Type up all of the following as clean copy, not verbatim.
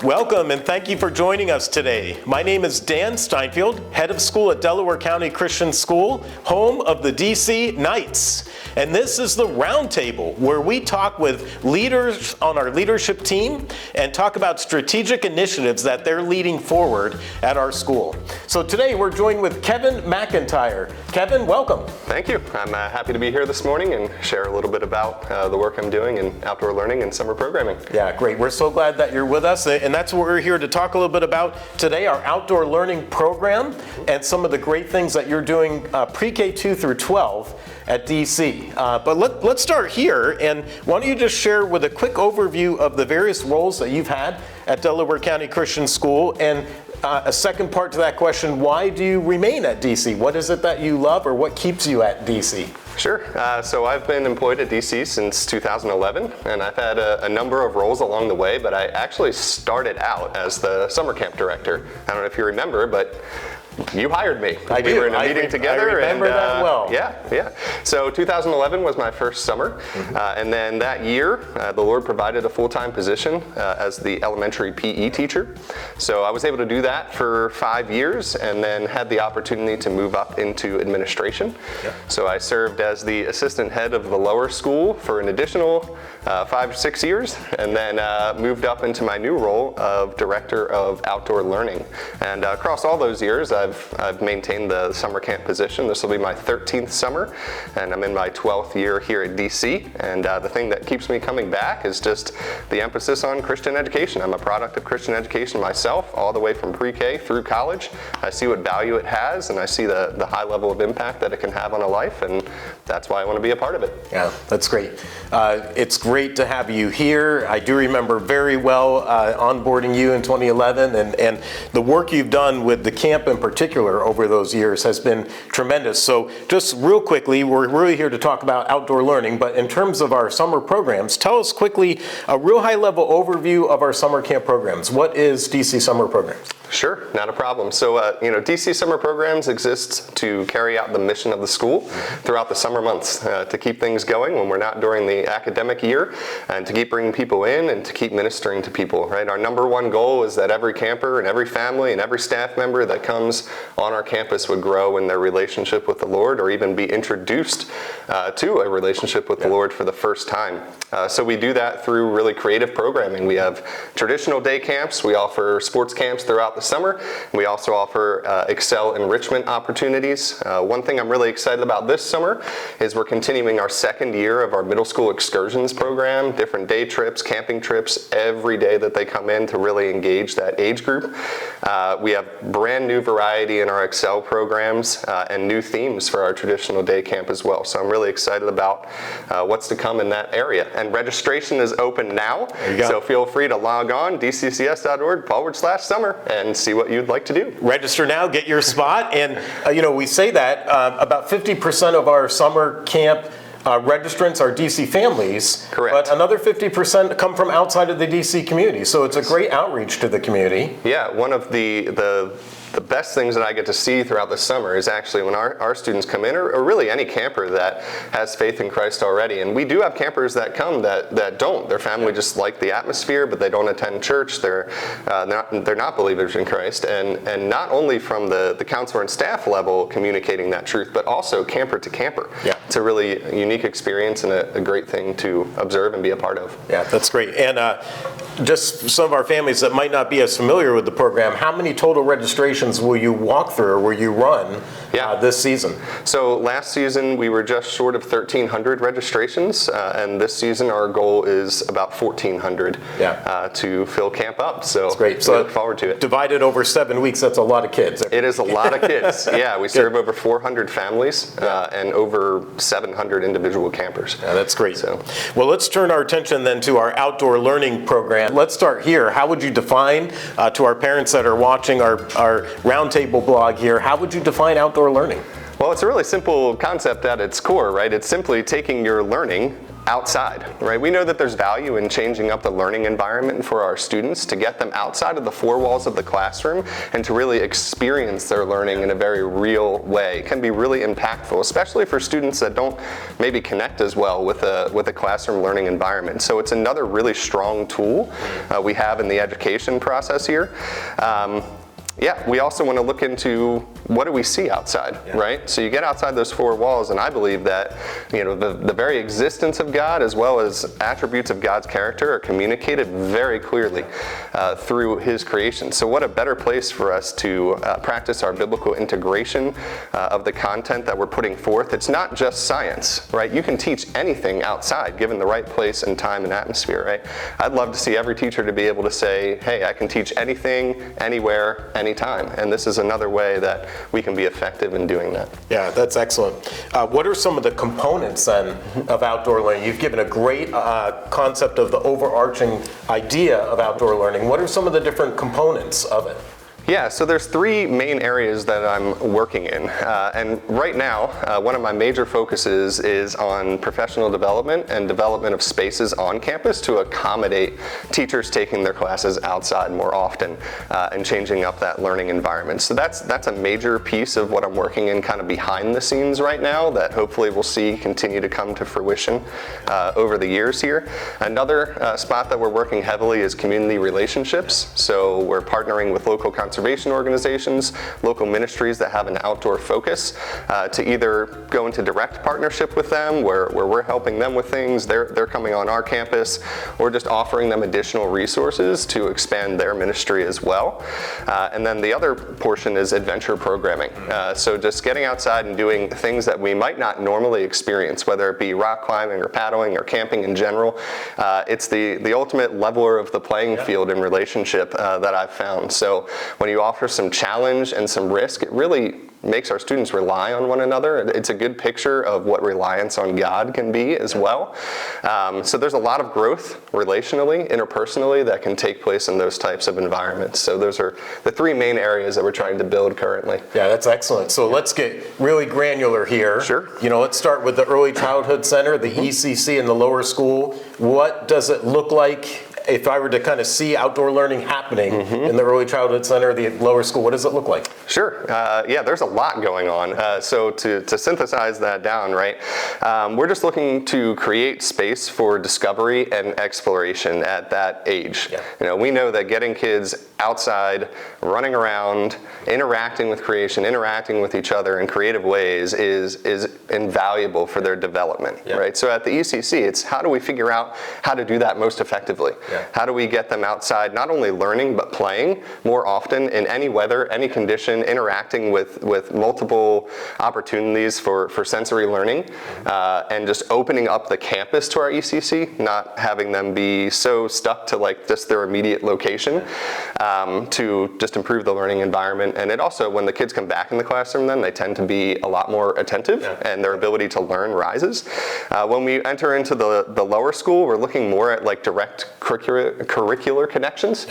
Welcome and thank you for joining us today. My name is Dan Steinfeld, head of school at Delaware County Christian School, home of the DC Knights. And this is the Roundtable, where we talk with leaders on our leadership team and talk about strategic initiatives that they're leading forward at our school. So today we're joined with Kevin McIntyre. Kevin, welcome. Thank you. I'm happy to be here this morning and share a little bit about the work I'm doing in outdoor learning and summer programming. Yeah, great. We're so glad that you're with us. And that's what we're here to talk a little bit about today, our outdoor learning program and some of the great things that you're doing pre-K 2 through 12 at DC. But let's start here, and why don't you just share with a quick overview of the various roles that you've had at Delaware County Christian School, and a second part to that question, why do you remain at DC? What is it that you love, or what keeps you at DC? Sure. So I've been employed at DC since 2011, and I've had a number of roles along the way, but I actually started out as the summer camp director. I don't know if you remember, but you hired me. I do. We were in a meeting together. I remember that well. Yeah. So 2011 was my first summer, and then that year, the Lord provided a full-time position as the elementary PE teacher. So I was able to do that for 5 years, and then had the opportunity to move up into administration. Yeah. So I served as the assistant head of the lower school for an additional 5 or 6 years, and then moved up into my new role of director of outdoor learning. And across all those years, I've maintained the summer camp position. This will be my 13th summer, and I'm in my 12th year here at DC. And the thing that keeps me coming back is just the emphasis on Christian education. I'm a product of Christian education myself, all the way from pre-K through college. I see what value it has, and I see the high level of impact that it can have on a life, and that's why I want to be a part of it. Yeah, that's great. It's great to have you here. I do remember very well onboarding you in 2011, and the work you've done with the camp in particular over those years has been tremendous. So just real quickly, we're really here to talk about outdoor learning, but in terms of our summer programs, tell us quickly a real high level overview of our summer camp programs. What is DC Summer Programs? Sure, not a problem. So, DC Summer Programs exists to carry out the mission of the school throughout the summer months, to keep things going when we're not during the academic year, and to keep bringing people in and to keep ministering to people, right? Our number one goal is that every camper and every family and every staff member that comes on our campus would grow in their relationship with the Lord, or even be introduced to a relationship with the Lord for the first time. So we do that through really creative programming. We have traditional day camps. We offer sports camps throughout the summer. We also offer Excel enrichment opportunities. One thing I'm really excited about this summer is we're continuing our second year of our middle school excursions program, different day trips, camping trips, every day that they come in to really engage that age group. We have brand new variety in our Excel programs and new themes for our traditional day camp as well. So I'm really excited about what's to come in that area. And registration is open now, so feel free to log on, dccs.org/summer, and see what you'd like to do. Register now, get your spot, and we say that about 50% of our summer camp registrants are DC families. Correct. But another 50% come from outside of the DC community, so it's a great outreach to the community. Yeah, one of the best things that I get to see throughout the summer is actually when our students come in, or really any camper that has faith in Christ already. And we do have campers that come that don't. Their family just like the atmosphere, but they don't attend church. They're not believers in Christ. And not only from the counselor and staff level communicating that truth, but also camper to camper. Yeah. It's a really unique experience and a great thing to observe and be a part of. Yeah, that's great. And just some of our families that might not be as familiar with the program, how many total registrations will you walk through, or will you run this season? So last season we were just short of 1,300 registrations, and this season our goal is about 1,400 to fill camp up. So that's great. So look forward to it. Divided over 7 weeks, that's a lot of kids. It is a lot of kids. Yeah, we serve over 400 families and over 700 individual campers. Yeah, that's great. So, well, let's turn our attention then to our outdoor learning program. Let's start here. How would you define, to our parents that are watching our Roundtable blog here, how would you define outdoor learning? Well, it's a really simple concept at its core, right? It's simply taking your learning outside, right? We know that there's value in changing up the learning environment for our students to get them outside of the four walls of the classroom and to really experience their learning in a very real way. It can be really impactful, especially for students that don't maybe connect as well with a classroom learning environment. So it's another really strong tool we have in the education process here. Yeah, we also want to look into what do we see outside, right? So you get outside those four walls, and I believe that the very existence of God as well as attributes of God's character are communicated very clearly through His creation. So what a better place for us to practice our biblical integration of the content that we're putting forth. It's not just science, right? You can teach anything outside given the right place and time and atmosphere, right? I'd love to see every teacher to be able to say, hey, I can teach anything, anywhere, anytime. And this is another way that we can be effective in doing that. Yeah, that's excellent. What are some of the components then of outdoor learning? You've given a great concept of the overarching idea of outdoor learning. What are some of the different components of it? Yeah, so there's three main areas that I'm working in. And right now, one of my major focuses is on professional development and development of spaces on campus to accommodate teachers taking their classes outside more often and changing up that learning environment. So that's a major piece of what I'm working in kind of behind the scenes right now that hopefully we'll see continue to come to fruition over the years here. Another spot that we're working heavily is community relationships. So we're partnering with local conservation organizations, local ministries that have an outdoor focus to either go into direct partnership with them where we're helping them with things, they're coming on our campus, or just offering them additional resources to expand their ministry as well. And then the other portion is adventure programming. So just getting outside and doing things that we might not normally experience, whether it be rock climbing or paddling or camping in general. It's the ultimate leveler of the playing field in relationship that I've found. So when you offer some challenge and some risk, it really makes our students rely on one another. It's a good picture of what reliance on God can be as well. So there's a lot of growth relationally, interpersonally that can take place in those types of environments. So those are the three main areas that we're trying to build currently. Yeah, that's excellent. So let's get really granular here. Sure. Let's start with the Early Childhood Center, the ECC in the lower school. What does it look like if I were to kind of see outdoor learning happening in the Early Childhood Center, the lower school? What does it look like? Sure. Yeah, there's a lot going on. So to synthesize that down, right, we're just looking to create space for discovery and exploration at that age. Yeah. We know that getting kids outside, running around, interacting with creation, interacting with each other in creative ways is invaluable for their development, right? So at the ECC, it's how do we figure out how to do that most effectively? Yeah. How do we get them outside, not only learning, but playing more often in any weather, any condition, interacting with multiple opportunities for sensory learning, and just opening up the campus to our ECC, not having them be so stuck to like just their immediate location, to just improve the learning environment. And it also, when the kids come back in the classroom, then they tend to be a lot more attentive and their ability to learn rises. When we enter into the lower school, we're looking more at like direct curricular connections.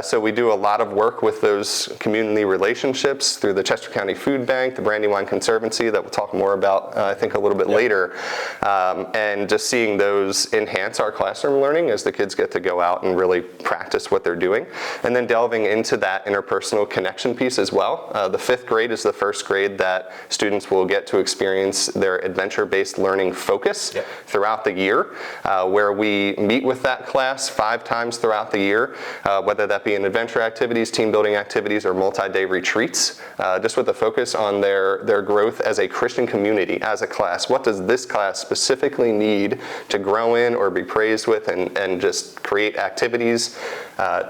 So we do a lot of work with those community relationships through the Chester County Food Bank, the Brandywine Conservancy that we'll talk more about I think a little bit later, and just seeing those enhance our classroom learning as the kids get to go out and really practice what they're doing. And then delving into that interpersonal connection piece as well. The 5th grade is the first grade that students will get to experience their adventure-based learning focus throughout the year, where we meet with that class 5 times throughout the year, whether that be in adventure activities, team building activities, or multi-day retreats, just with a focus on their growth as a Christian community, as a class. What does this class specifically need to grow in or be praised with, and just create activities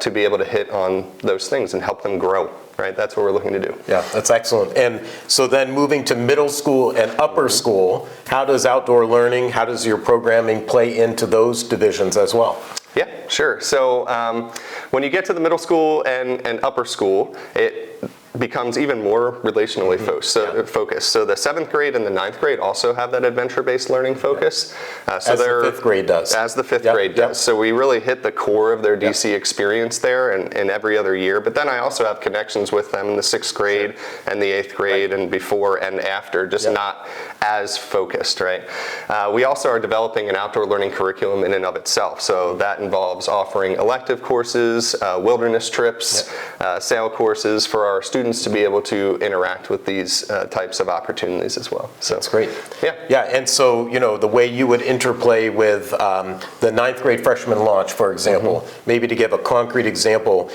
to be able to hit on those things and help them grow, right? That's what we're looking to do. Yeah, that's excellent. And so then moving to middle school and upper school, how does outdoor learning, how does your programming play into those divisions as well? Yeah, sure. So when you get to the middle school and upper school, becomes even more relationally focused. So the 7th grade and the 9th grade also have that adventure-based learning focus. So as the 5th grade does. As the 5th grade does. So we really hit the core of their DC experience there and every other year. But then I also have connections with them in the 6th grade and the 8th grade and before and after, just not as focused, right? We also are developing an outdoor learning curriculum in and of itself. So that involves offering elective courses, wilderness trips, sail courses for our students to be able to interact with these types of opportunities as well. So that's great. Yeah. Yeah, and so, the way you would interplay with the 9th grade freshman launch, for example, maybe to give a concrete example,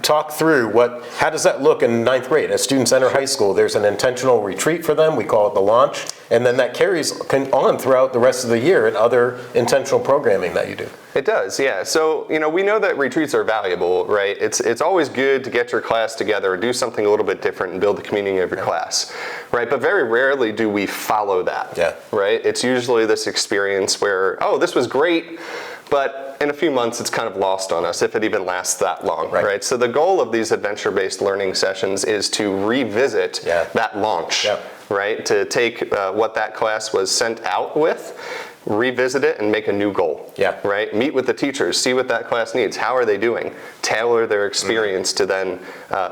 talk through how does that look in 9th grade? As students enter high school, there's an intentional retreat for them, we call it the launch, and then that carries on throughout the rest of the year and other intentional programming that you do. It does, yeah. So, we know that retreats are valuable, right? It's always good to get your class together and do something a little bit different and build the community of your class, right? But very rarely do we follow that, right? It's usually this experience where, oh, this was great, but in a few months it's kind of lost on us, if it even lasts that long, right? So the goal of these adventure-based learning sessions is to revisit that launch, right? To take what that class was sent out with, revisit it and make a new goal, right? Meet with the teachers, see what that class needs. How are they doing? Tailor their experience to then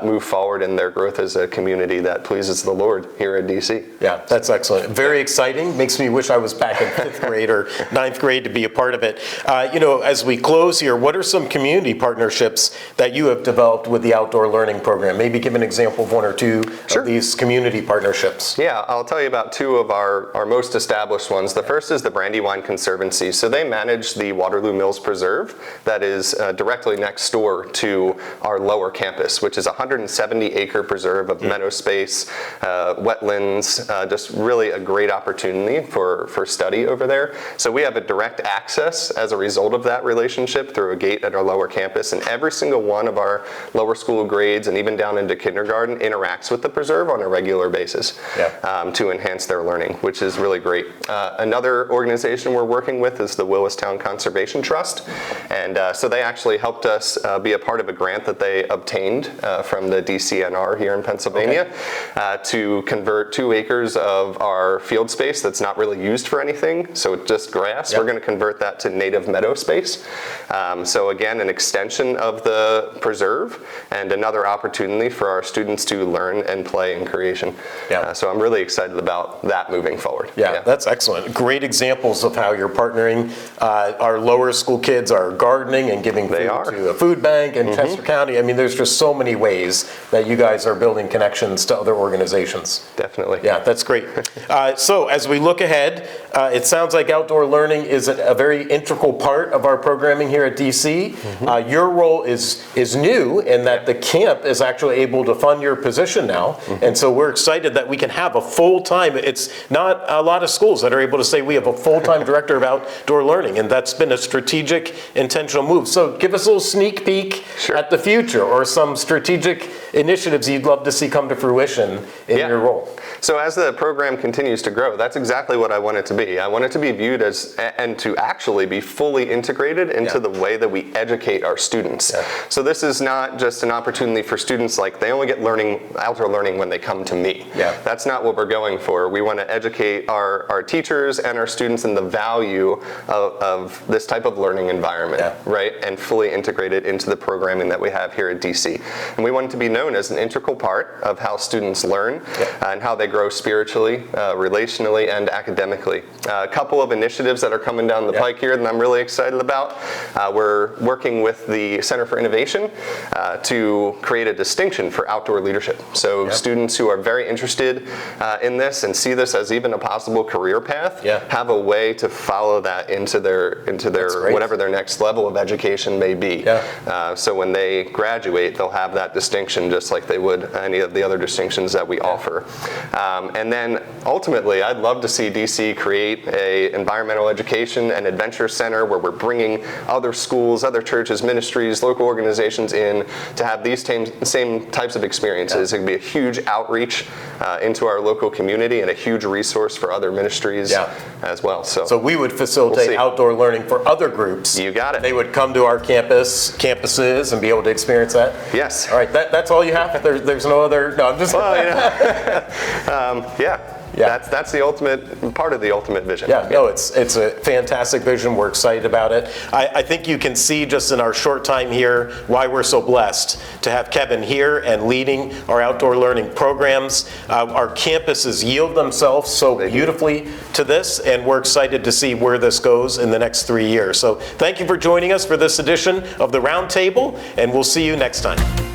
move forward in their growth as a community that pleases the Lord here at DC. Yeah, that's excellent. Very exciting. Makes me wish I was back in 5th grade or 9th grade to be a part of it. As we close here, what are some community partnerships that you have developed with the Outdoor Learning Program? Maybe give an example of one or two of these community partnerships. Yeah, I'll tell you about two of our most established ones. The first is the Brandywine Conservancy. So they manage the Waterloo Mills Preserve that is directly next door to our lower campus, which is a 170-acre preserve of meadow space, wetlands, just really a great opportunity for study over there. So we have a direct access as a result of that relationship through a gate at our lower campus, and every single one of our lower school grades and even down into kindergarten interacts with the preserve on a regular basis to enhance their learning, which is really great. Another organization we're working with is the Willistown Conservation Trust, and so they actually helped us be a part of a grant that they obtained from the DCNR here in Pennsylvania to convert 2 acres of our field space that's not really used for anything, so just grass. We're going to convert that to native meadow space. So again, an extension of the preserve and another opportunity for our students to learn and play in creation. So I'm really excited about that moving forward. That's excellent. Great examples of how you're partnering. Our lower school kids are gardening and giving food to a food bank in Chester County. I mean, there's just so many ways that you guys are building connections to other organizations. Definitely. Yeah, that's great. So as we look ahead, it sounds like outdoor learning is a very integral part of our programming here at DC. Your role is new in that the camp is actually able to fund your position now. And so we're excited that we can have a full-time, it's not a lot of schools that are able to say we have a full-time director of outdoor learning, and that's been a strategic, intentional move. So give us a little sneak peek at the future, or some strategic initiatives you'd love to see come to fruition in your role. So as the program continues to grow, that's exactly what I want it to be. I want it to be viewed as, and to actually be fully integrated into the way that we educate our students. So this is not just an opportunity for students like they only get outdoor learning when they come to me. That's not what we're going for. We want to educate our teachers and our students in the value of this type of learning environment, right? And fully integrate it into the programming that we have here at DC. And we want it to be known as an integral part of how students learn and how they grow spiritually, relationally, and academically. A couple of initiatives that are coming down the pike here that I'm really excited about. We're working with the Center for Innovation to create a distinction for outdoor leadership. So students who are very interested in this and see this as even a possible career path have a way to follow that into their whatever their next level of education may be. So when they graduate, they'll have that distinction just like they would any of the other distinctions that we offer. And then ultimately, I'd love to see DC create a environmental education and adventure center where we're bringing other schools, other churches, ministries, local organizations in to have these same types of experiences. It can be a huge outreach into our local community and a huge resource for other ministries as well. So So we would facilitate We'll see. outdoor learning for other groups. You got it. They would come to our campuses and be able to experience that. Yes. All right, that's all you have? There's no other, no, I'm just. Well, yeah. That's the ultimate, part of the ultimate vision. Yeah, no, it's a fantastic vision. We're excited about it. I think you can see just in our short time here why we're so blessed to have Kevin here and leading our outdoor learning programs. Our campuses yield themselves so beautifully to this, and we're excited to see where this goes in the next 3 years. So thank you for joining us for this edition of the Roundtable, and we'll see you next time.